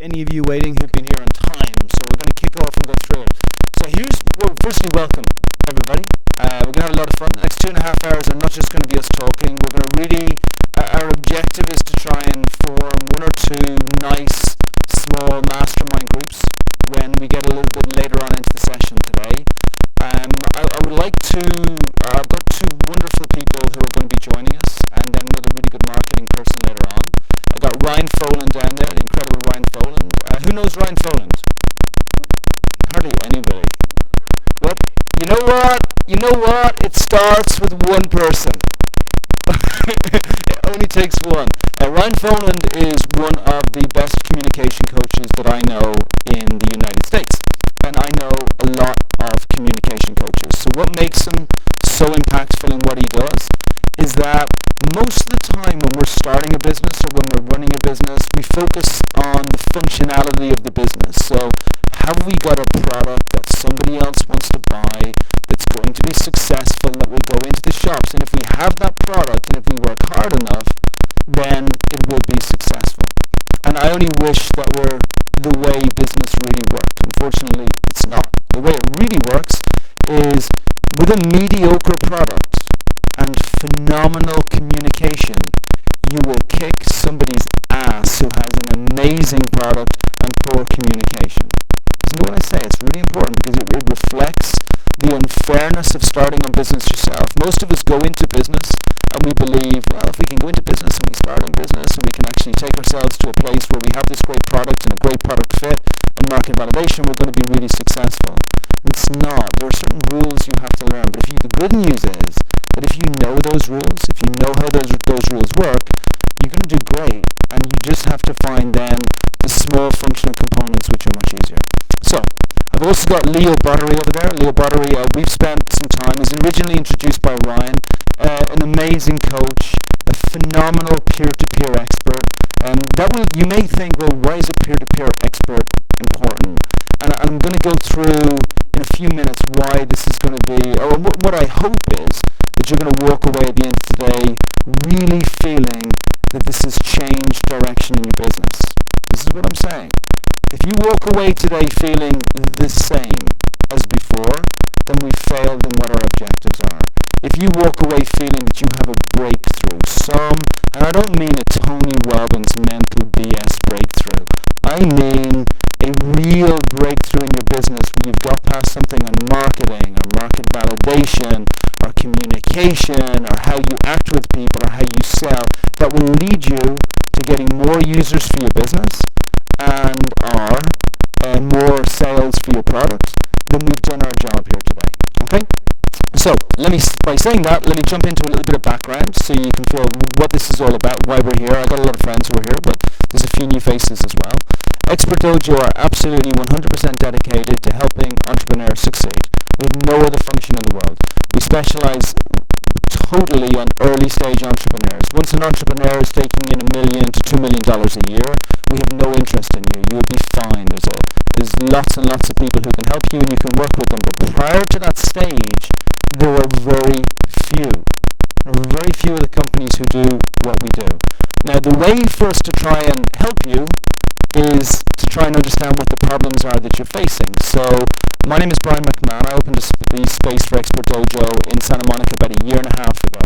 any of you waiting who've been here on time, so we're going to kick off and go through it. So firstly, welcome everybody. We're going to have a lot of fun. The next 2.5 hours are not just going to be us talking. We're going to really, our objective is to try and form one or two nice, small mastermind groups when we get a little bit later on into the session today. I would like to, I've got two wonderful people who are going to be joining us, and then another really good marketing person later on. I've got Ryan Foland down there, the incredible Ryan Foland. Who knows Ryan Foland? Hardly anybody. What? You know what? You know what? It starts with one person. It only takes one. Ryan Foland is one of the best communication coaches that I know in the United States. And I know a lot of communication coaches. So what makes him so impactful in what he does is that most of the time when we're starting a business or when we're running a business, we focus on the functionality of the business. So have we got a product that somebody else wants to buy that's going to be successful, that will go into the shops? And if we have that product and if we work hard enough, then it will be successful. And I only wish that were the way business really worked. Unfortunately, it's not. The way it really works is with a mediocre product and phenomenal communication, you will kick somebody's ass who has an amazing product and poor communication. Isn't it what I say? It's really important because it reflects the unfairness of starting a business yourself. Most of us go into business and we believe, well, if we can go into business and we start in business and we can actually take ourselves to a place where we have this great product and a great product fit and market validation, we're going to be really successful. It's not. There are certain rules you have to learn. But the good news is that if you know those rules, if you know how those rules work, you're going to do great. And you just have to find then the small functional components which are much easier. So, I've also got Leo Bottery over there. Leo Bottery, we've spent some time. He's originally introduced by Ryan, an amazing coach, a phenomenal peer-to-peer expert. You may think, well, why is a peer-to-peer expert important? And I'm going to go through in a few minutes why this is going to be, or what I hope is that you're going to walk away at the end of the day really feeling that this has changed direction in your business. This is what I'm saying. If you walk away today feeling the same as before, then we've failed in what our objectives are. If you walk away feeling that you have a breakthrough, and I don't mean a Tony Robbins mental BS breakthrough, I mean a real breakthrough in your business where you've got past something on marketing or market validation or communication or how you act with people or how you sell that will lead you to getting more users for your business and more sales for your product, then we've done our job here today. Okay? So, by saying that, let me jump into a little bit of background so you can feel what this is all about, why we're here. I got a lot of friends who are here, but there's a few new faces as well. Expert Dojo are absolutely 100% dedicated to helping entrepreneurs succeed. We have no other function in the world. We specialize totally on early stage entrepreneurs. Once an entrepreneur is taking in $1 million to $2 million a year, we have no interest in you. You will be fine. There's lots and lots of people who can help you and you can work with them. But prior to that stage, there are very few. There are very few of the companies who do what we do. Now, the way for us to try and help you is to try and understand what the problems are that you're facing. So, my name is Brian McMahon. I opened the space for Expert Dojo in Santa Monica about 1.5 years ago.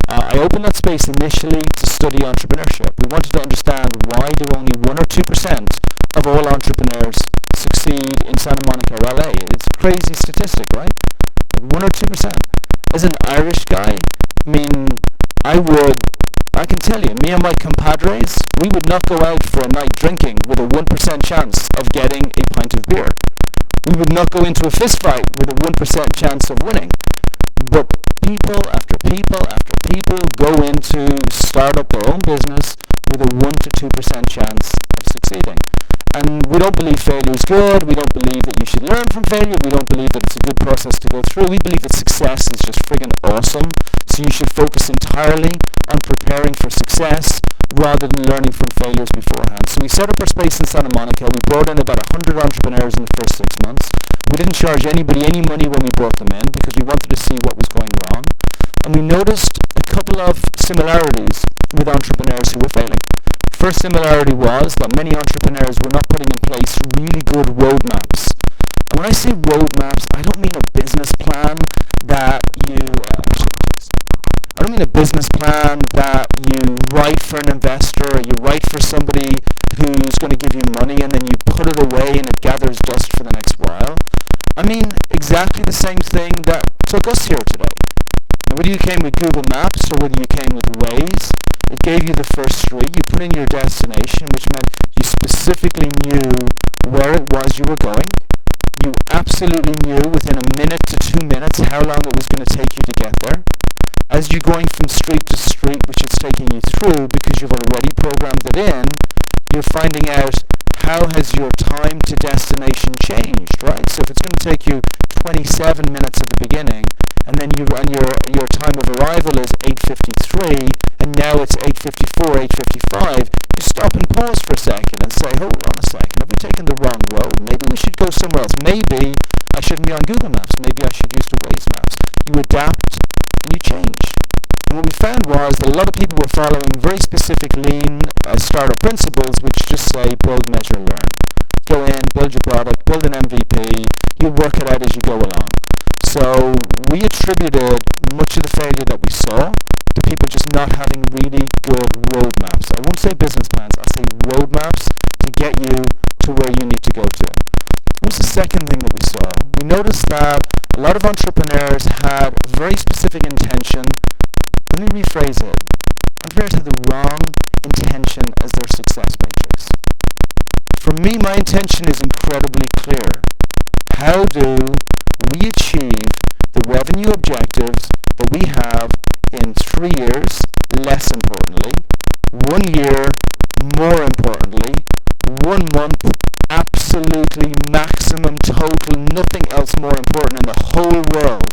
I opened that space initially to study entrepreneurship. We wanted to understand why do only 1 or 2% of all entrepreneurs succeed in Santa Monica or LA. It's a crazy statistic, right? Like 1 or 2%. As an Irish guy, I can tell you, me and my compadres, we would not go out for a night drinking with a 1% chance of getting a pint of beer. We would not go into a fist fight with a 1% chance of winning. But people after people after people go into start up their own business with a 1 to 2% chance of succeeding. And we don't believe failure is good. We don't believe that you should learn from failure. We don't believe that it's a good process to go through. We believe that success is just friggin' awesome. So you should focus entirely on preparing for success rather than learning from failures beforehand. So we set up our space in Santa Monica. We brought in about 100 entrepreneurs in the first 6 months. We didn't charge anybody any money when we brought them in because we wanted to see what was going wrong. And we noticed a couple of similarities with entrepreneurs who were failing. first similarity was that many entrepreneurs were not putting in place really good roadmaps. And when I say roadmaps, I don't mean a business plan that I don't mean a business plan that you write for an investor or you write for somebody who's going to give you money and then you put it away and it gathers dust for the next while. I mean exactly the same thing that took us here today. Now, whether you came with Google Maps or whether you came with Waze, it gave you the first street, you put in your destination, which meant you specifically knew where it was you were going. You absolutely knew within a minute to 2 minutes how long it was going to take you to get there. As you're going from street to street, which it's taking you through because you've already programmed it in, you're finding out how has your time to destination changed, right? So if it's going to take you 27 minutes at the beginning, and then your time of arrival is 8:53, and now it's 8:54, 8:55, you stop and pause for a second and say, hold on a second, have we taken the wrong road? Maybe we should go somewhere else. Maybe I shouldn't be on Google Maps. Maybe I should use the Waze Maps. You adapt and you change. And what we found was that a lot of people were following very specific lean startup principles, which just say build, measure, learn. Go in, build your product, build an MVP, you work it out as you go along. So we attributed much of the failure that we saw to people just not having really good roadmaps. I won't say business plans, I'll say roadmaps to get you to where you need to go to. What was the second thing that we saw? We noticed that a lot of entrepreneurs had a very specific intention. Let me rephrase it. Entrepreneurs had the wrong intention as their success matrix. For me, my intention is incredibly clear. How do we achieve the revenue objectives that we have in 3 years, less importantly, 1 year, more importantly, 1 month, absolutely maximum total, nothing else more important in the whole world,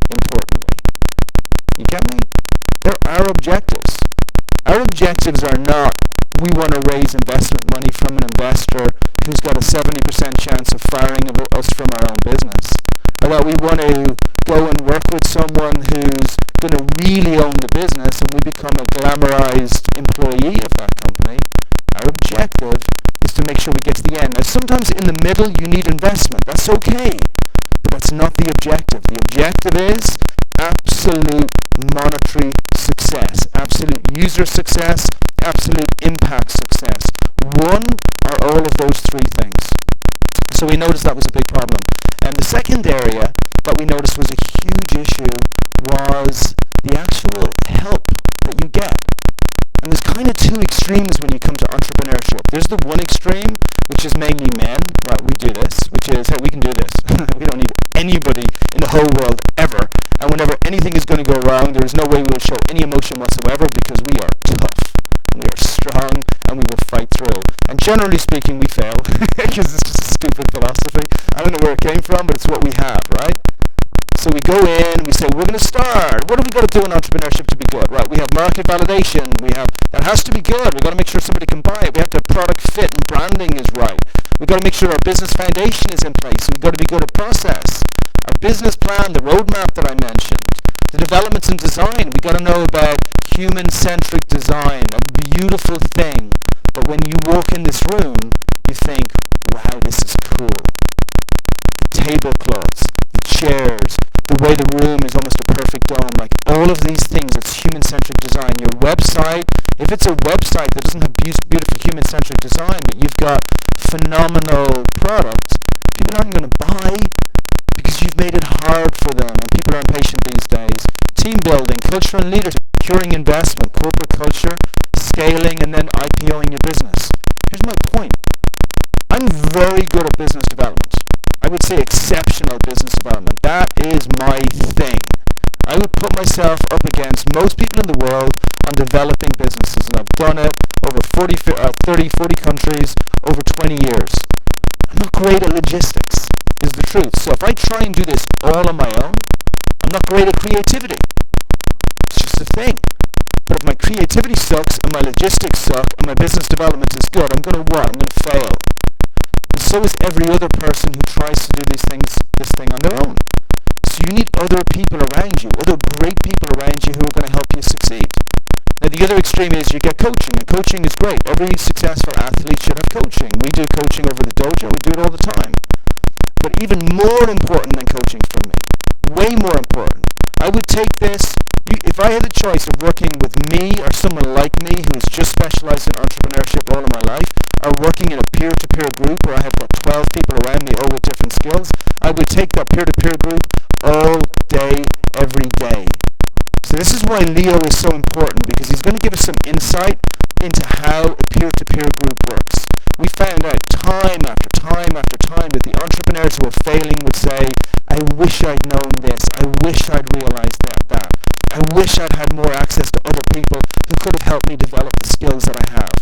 importantly. You get me? They're our objectives. Our objectives are not, we want to raise investment money from an investor who's got a 70% chance of firing us from our own business. Or that we want to go and work with someone who's going to really own the business and we become a glamorized employee of that company. Our objective is to make sure we get to the end. Now, sometimes in the middle you need investment. That's okay. But that's not the objective. The objective is absolute monetary success, absolute user success, absolute impact success. One or all of those three things. So we noticed that was a big problem. And the second area that we noticed was a huge issue was the actual help that you get. And there's kind of two extremes when you come to entrepreneurship. There's the one extreme, which is mainly men, right, we do this, which is, hey, we can do this. We don't need anybody in the whole world ever. And whenever anything is going to go wrong, there is no way we will show any emotion whatsoever because we are tough, and we are strong, and we will fight through. And generally speaking, we fail, because it's just a stupid philosophy. I don't know where it came from, but it's what we have, right? So we go in, we say, we're going to start. What have we got to do in entrepreneurship to be good? Right, we have market validation. That has to be good. We've got to make sure somebody can buy it. We have to have product fit and branding is right. We've got to make sure our business foundation is in place. We've got to be good at process. Our business plan, the roadmap that I mentioned, the developments and design. We've got to know about human-centric design, a beautiful thing. But when you walk in this room, you think, wow, this is cool. The tablecloths, the chairs, the way the room is almost a perfect dome, like all of these things, it's human-centric design. Your website, if it's a website that doesn't have beautiful human-centric design, but you've got phenomenal product, people aren't going to buy because you've made it hard for them, and people are impatient these days. Team building, culture and leadership, securing investment, corporate culture, scaling, and then IPOing your business. Here's my point. I'm very good at business development. I would say exceptional business development. That is my thing. I would put myself up against most people in the world on developing businesses, and I've done it over 30, 40 countries, over 20 years. I'm not great at logistics, is the truth. So if I try and do this all on my own, I'm not great at creativity. It's just a thing. But if my creativity sucks, and my logistics suck, and my business development is good, I'm going to what? I'm going to fail. And so is every other person who tries to do this thing on their own. So you need other people around you, other great people around you who are going to help you succeed. Now the other extreme is you get coaching, and coaching is great. Every successful athlete should have coaching. We do coaching over the dojo. We do it all the time. But even more important than coaching for me, way more important, I would take this, if I had the choice of working with me or someone like me who has just specialized in entrepreneurship all of my life, or working in a peer-to-peer group where I have got 12 people around me all with different skills, I would take that peer-to-peer group all day, every day. So this is why Leo is so important, because he's going to give us some insight into how a peer-to-peer group works. We found out time after time after time that the entrepreneurs who are failing would say, I wish I'd known this, I wish I'd realized that. I wish I'd had more access to other people who could have helped me develop the skills that I have.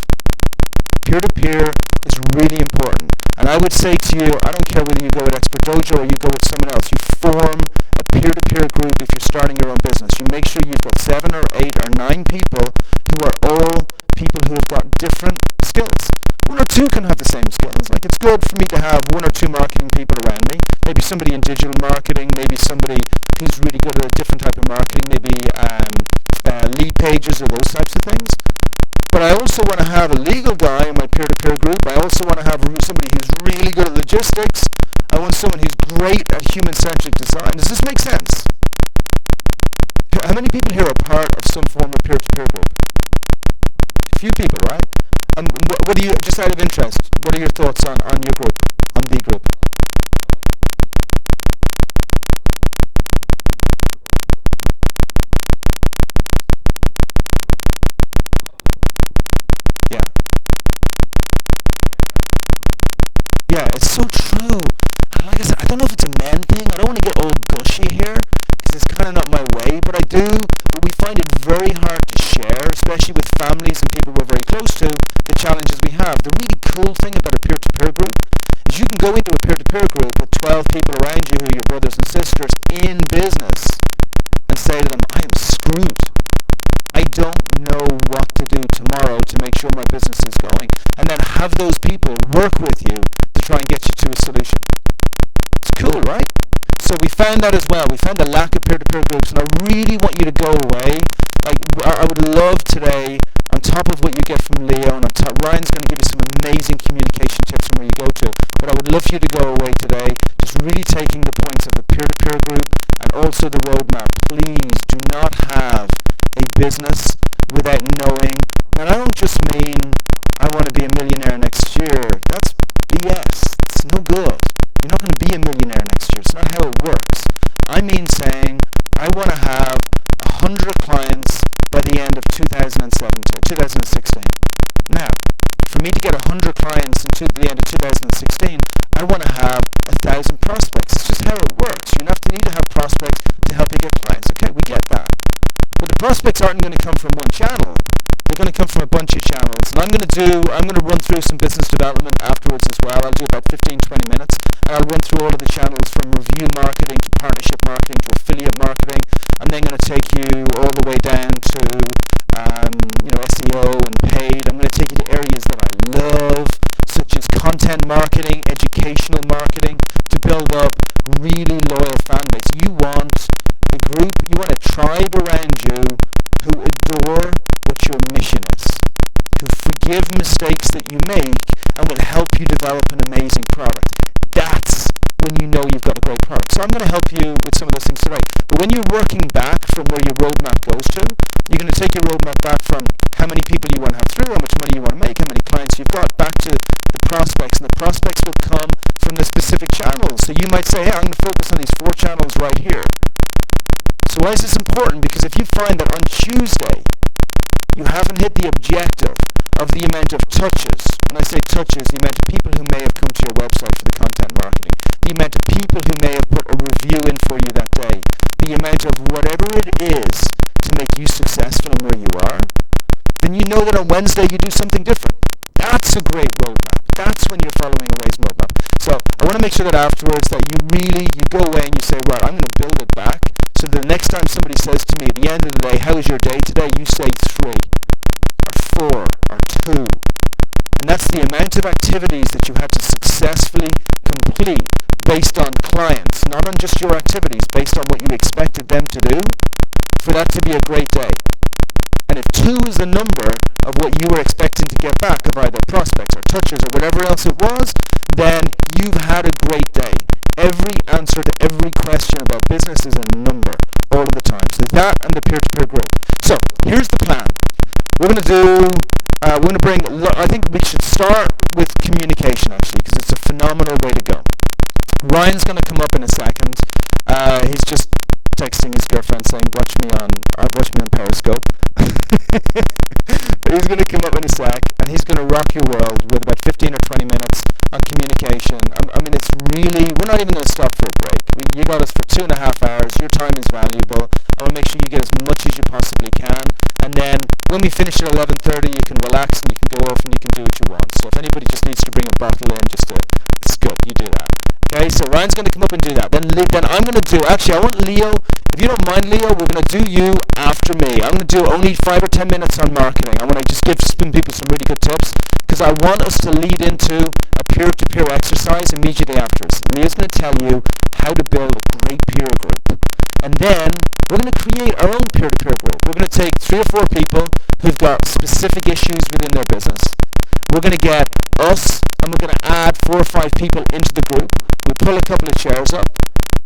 Peer-to-peer is really important. And I would say to you, I don't care whether you go with Expert Dojo or you go with someone else, you form a peer-to-peer group if you're starting your own business. You make sure you've got 7 or 8 or 9 people who are all people who have got different skills. 1 or 2 can have the same skills. Like, it's good for me to have 1 or 2 marketing people around me. Maybe somebody in digital marketing, maybe somebody who's really good at a different type of marketing, maybe lead pages or those types of things. But I also want to have a legal guy in my peer-to-peer group. I also want to have somebody who's really good at logistics. I want someone who's great at human-centric design. Does this make sense? How many people here are part of some form of peer-to-peer group? A few people, right? What do you, just out of interest, what are your thoughts on your group, on the group? Yeah. Yeah, it's so true. Like I said, I don't know if it's a men thing. I don't want to get all gushy here, because it's kind of not my way, but I do. But we find it very hard to share, especially with families and people we're very close to, the challenges we have. The really cool thing about a peer-to-peer group is you can go into a peer-to-peer group with 12 people around you who are your brothers and sisters in business and say to them, I am screwed. I don't know what to do tomorrow to make sure my business is going. And then have those people work with you to try and get you to a solution. It's cool, right? So we found that as well. We found the lack of peer-to-peer groups, and I really want you to go away. Like, I would love today, on top of what you get from Leo, and Ryan's going to give you some amazing communication tips from where you go to, but I would love for you to go away today just really taking the points of the peer-to-peer group and also the roadmap. Please do not have a business without knowing, and I don't just mean I want to be a millionaire next year. That's BS. It's no good. You're not going to be a millionaire next year. It's not how it works. I mean saying I want to have 100 clients by the end of 2016. Now, for me to get 100 clients until the end of 2016, I want to have 1,000 prospects. It's just how it works. You need to have prospects to help you get clients. Okay, we get that. But the prospects aren't going to come from one channel. They're going to come from a bunch of channels. And I'm going to run through some business development afterwards as well. I'll do about 15-20 minutes. And I'll run through all of the channels from review marketing to partnership marketing to affiliate marketing. I'm then going to take you all the way down to SEO and paid. I'm going to take you to areas that I love, such as content marketing, educational marketing, to build up really loyal fan base. You want a group, you want a tribe around you who adore what your mission is, who forgive mistakes that you make and will help you develop an amazing product. That's when you know you've got a great product. So I'm going to help you with some of those things today. But when you're working back from where your roadmap goes to, you're going to take your roadmap back from how many people you want to have through, how much money you want to make, how many clients you've got, back to the prospects. And the prospects will come from the specific channels. So you might say, hey, I'm going to focus on these 4 channels right here. So why is this important? Because if you find that on Tuesday you haven't hit the objective of the amount of touches, when I say touches, the amount of people who may have come to your website for the content marketing, the amount of people who may have put a review in for you that day, the amount of whatever it is to make you successful in where you are, then you know that on Wednesday you do something different. That's a great roadmap. That's when you're following a raised roadmap. So I want to make sure that afterwards that you go away and you say, right, I'm going to build it back. So the next time somebody says to me at the end of the day, how was your day today? You say 3 or 4 or 2. And that's the amount of activities that you had to successfully complete based on clients, not on just your activities, based on what you expected them to do, for that to be a great day. And if 2 is the number of what you were expecting to get back of either prospects or touches or whatever else it was, then you've had a great day. Every answer to every question about business is a number all of the time. So that and the peer-to-peer group. So here's the plan. We're going to I think we should start with communication actually, because it's a phenomenal way to go. Ryan's going to come up in a second. He's just texting his girlfriend saying, watch me on Periscope. But he's going to come up in a sec, and he's going to rock your world with about 15 or 20 minutes on communication. I mean, it's really, we're not even going to stop for a break. You got us for 2.5 hours. Your time is valuable. I want to make sure you get as much as you possibly can. And then when we finish at 11:30, you can relax and you can go off and you can do what you want. So if anybody just needs to bring a bottle in, it's good. You do that. Okay, so Ryan's going to come up and do that. Then I'm going to do, actually I want Leo, if you don't mind Leo, we're going to do you after me. I'm going to do only 5 or 10 minutes on marketing. I want to just give some people some really good tips, because I want us to lead into a peer-to-peer exercise immediately after us. Leo's going to tell you how to build a great peer group. And then we're going to create our own peer-to-peer group. We're going to take 3 or 4 people who've got specific issues within their business. We're going to get us, and we're going to add 4 or 5 people into the group. We pull a couple of chairs up,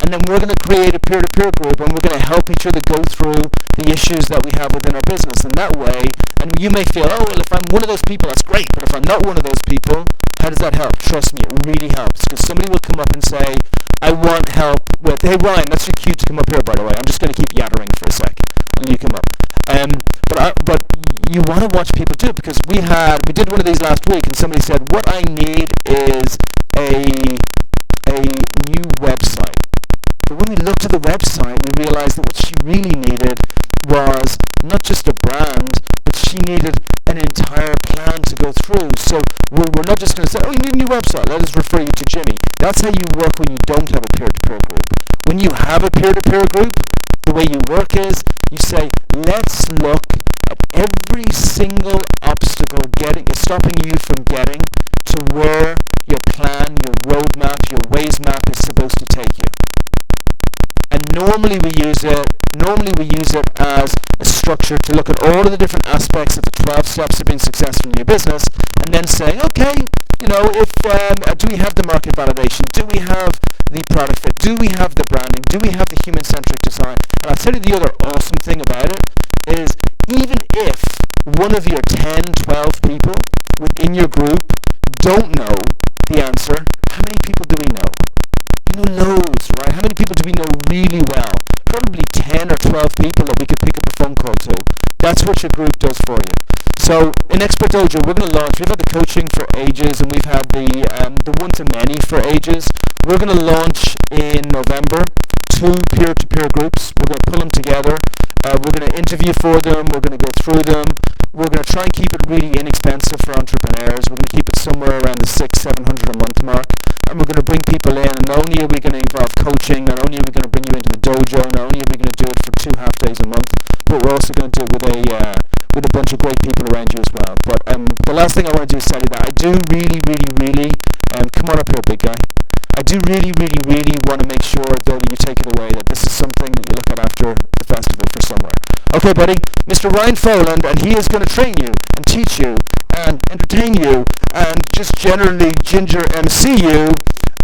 and then we're going to create a peer-to-peer group, and we're going to help each other go through the issues that we have within our business. And that way, and you may feel, oh, well, if I'm one of those people, that's great. But if I'm not one of those people, how does that help? Trust me, it really helps. Because somebody will come up and say, I want help with, hey, Ryan, that's your cue to come up here, by the way. I'm just going to keep yattering for a sec, and you come up. But you want to watch people do it, because we did one of these last week, and somebody said, what I need is a new website. But when we looked at the website, we realized that what she really needed was not just a brand, but she needed an entire plan to go through. So we're not just going to say, oh, you need a new website, let us refer you to Jimmy. That's how you work when you don't have a peer-to-peer group. When you have a peer-to-peer group, the way you work is, you say, let's look at every single obstacle stopping you from getting to where your plan, your roadmap, your ways map is supposed to take you. And normally we use it as a structure to look at all of the different aspects of the 12 steps of being successful in your business, and then saying, okay, if do we have the market validation? Do we have the product fit? Do we have the branding? Do we have the human-centric design? And I'll tell you the other awesome thing about it is, even if one of your 10, 12 people within your group don't know the answer, how many people do we know? We know loads, right? How many people do we know really well? Probably 10 or 12 people that we could pick up a phone call to. That's what your group does for you. So in Expert Dojo, we're going to launch. We've had the coaching for ages, and we've had the one-to-many for ages. We're going to launch in November 2 peer-to-peer groups. We're going to pull them together. We're going to interview for them. We're going to go through them. We're going to try and keep it really inexpensive for entrepreneurs. We're going to keep it somewhere around the $600-700 a month mark. And we're going to bring people in, and not only are we going to involve coaching, not only are we going to bring you into the dojo, not only are we going to do it for 2 half days a month, but we're also going to do it with a bunch of great people around you as well. But the last thing I want to do is tell you that I do really, come on up here, big guy. I do really want to make sure, though, that you take it away, that this is something that you look at after the festival for somewhere. Okay, buddy, Mr. Ryan Foland, and he is going to train you and teach you and entertain you and just generally ginger MC you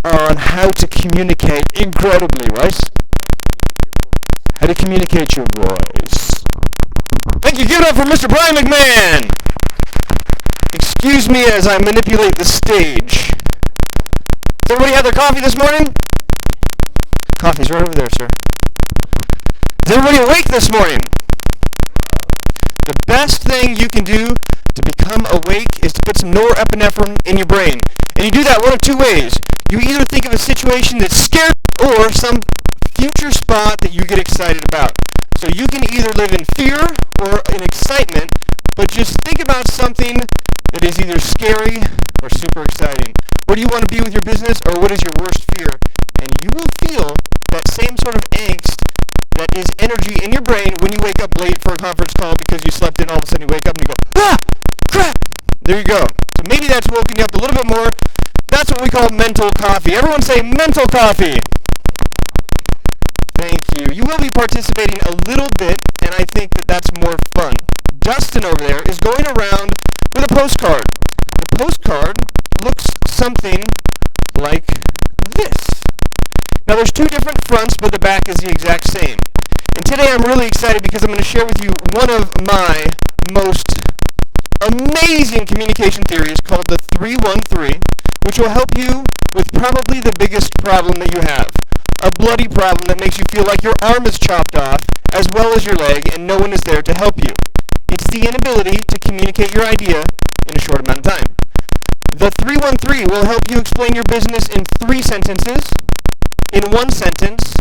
on how to communicate incredibly, right? How to communicate your voice. Thank you. Give it up for Mr. Brian McMahon. Excuse me as I manipulate the stage. Has everybody had their coffee this morning? Coffee's right over there, sir. Is everybody awake this morning? The best thing you can do to become awake is to put some norepinephrine in your brain. And you do that one of 2 ways. You either think of a situation that's scary or some future spot that you get excited about. So you can either live in fear or in excitement, but just think about something that is either scary or super exciting. Where do you want to be with your business, or what is your worst fear? And you will feel that same sort of angst that is energy in your brain when you wake up late for a conference call because you slept in. All of a sudden you wake up and you go, ah, crap. There you go. So maybe that's woken you up a little bit more. That's what we call mental coffee. Everyone say mental coffee. Thank you. You will be participating a little bit, and I think that that's more fun. Dustin over there is going around with a postcard. The postcard looks something like this. Now there's two different fronts, but the back is the exact same. And today I'm really excited because I'm going to share with you one of my most amazing communication theories called the 313, which will help you with probably the biggest problem that you have. A bloody problem that makes you feel like your arm is chopped off, as well as your leg, and no one is there to help you. It's the inability to communicate your idea in a short amount of time. The 313 will help you explain your business in 3 sentences, in 1 sentence,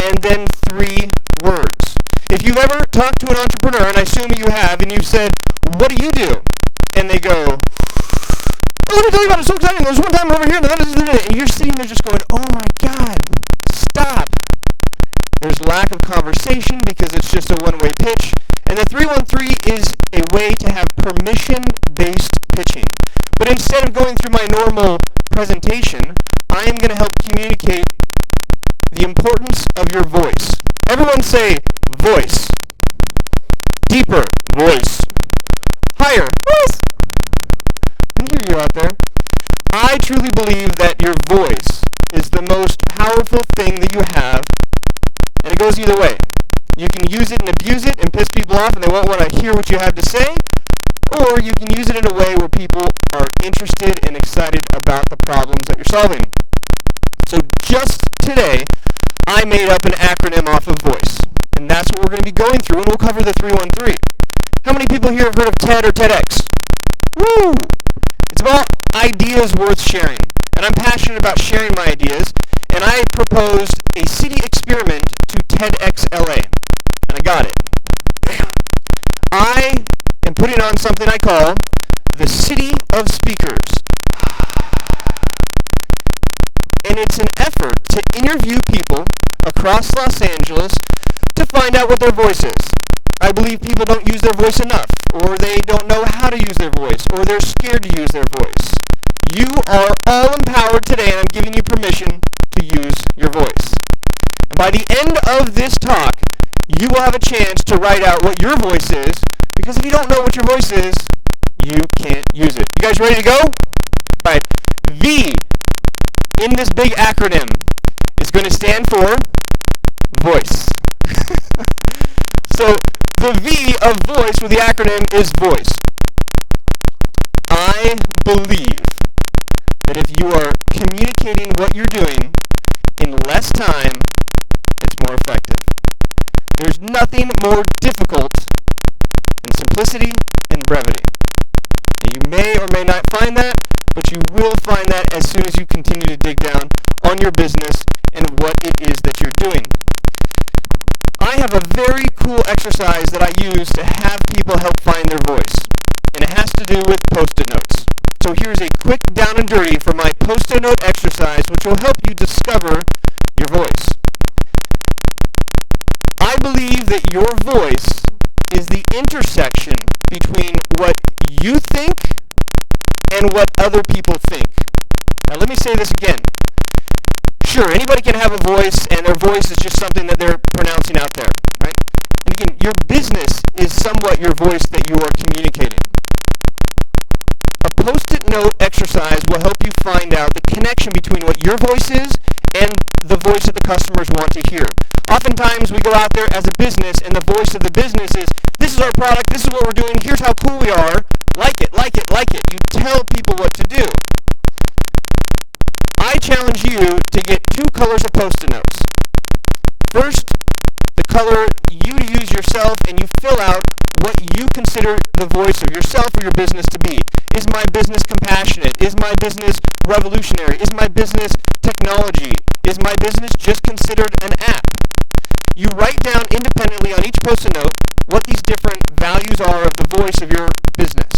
and then 3 words. If you've ever talked to an entrepreneur, and I assume you have, and you've said, "What do you do?" And they go, "Oh, let me tell you about it, so exciting, there's one time over here, and you're sitting there just going, "Oh my God, stop." There's lack of conversation because it's just a one-way pitch. And the 313 is a way to have permission-based pitching. But instead of going through my normal presentation, I am going to help communicate the importance of your voice. Everyone say voice. Deeper, voice. Higher, voice. I hear you out there. I truly believe that your voice is the most powerful thing that you have, and it goes either way. You can use it and abuse it and piss people off and they won't want to hear what you have to say, or you can use it in a way where people are interested and excited about the problems that you're solving. So just today, I made up an acronym off of voice, and that's what we're going to be going through, and we'll cover the 313. How many people here have heard of TED or TEDx? Woo! It's about ideas worth sharing, and I'm passionate about sharing my ideas, and I proposed a city experiment to TEDx LA, and I got it. Damn. I am putting on something I call the City of Speakers, and it's an effort to interview people across Los Angeles to find out what their voice is. I believe people don't use their voice enough, or they don't know how to use their voice, or they're scared to use their voice. You are all empowered today, and I'm giving you permission to use your voice. And by the end of this talk, you will have a chance to write out what your voice is, because if you don't know what your voice is, you can't use it. You guys ready to go? All right. V in this big acronym is going to stand for voice. So the V of voice with the acronym is voice. I believe that if you are communicating what you're doing in less time, it's more effective. There's nothing more difficult than simplicity and brevity. And you may or may not find that, but you will find that as soon as you continue to dig down on your business and what it is that you're doing. I have a very cool exercise that I use to have people help find their voice, and it has to do with Post-it notes. So here's a quick down and dirty for my Post-it note exercise, which will help you discover your voice. I believe that your voice is the intersection between what you think and what other people think. Now let me say this again. Sure, anybody can have a voice, and their voice is just something that they're pronouncing out there, right? And again, your business is somewhat your voice that you are communicating. A Post-it note exercise will help you find out the connection between what your voice is and the voice that the customers want to hear. Oftentimes we go out there as a business, and the voice of the business is, this is our product, this is what we're doing, here's how cool we are, like it, like it, like it. You tell people what to do. I challenge you to get 2 colors of Post-it notes. First, the color you use yourself, and you fill out what you consider the voice of yourself or your business to be. Is my business compassionate? Is my business revolutionary? Is my business technology? Is my business just considered an app? You write down independently on each Post-it note what these different values are of the voice of your business.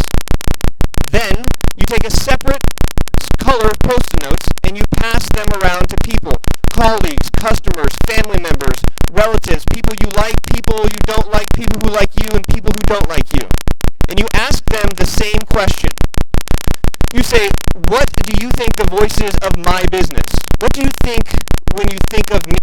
Then you take a separate color of Post-it notes and you pass them around to people, colleagues, customers, family members, relatives, people you like, people you don't like, people who like you, and people who don't like you. And you ask them the same question. You say, what do you think the voice is of my business? What do you think when you think of me?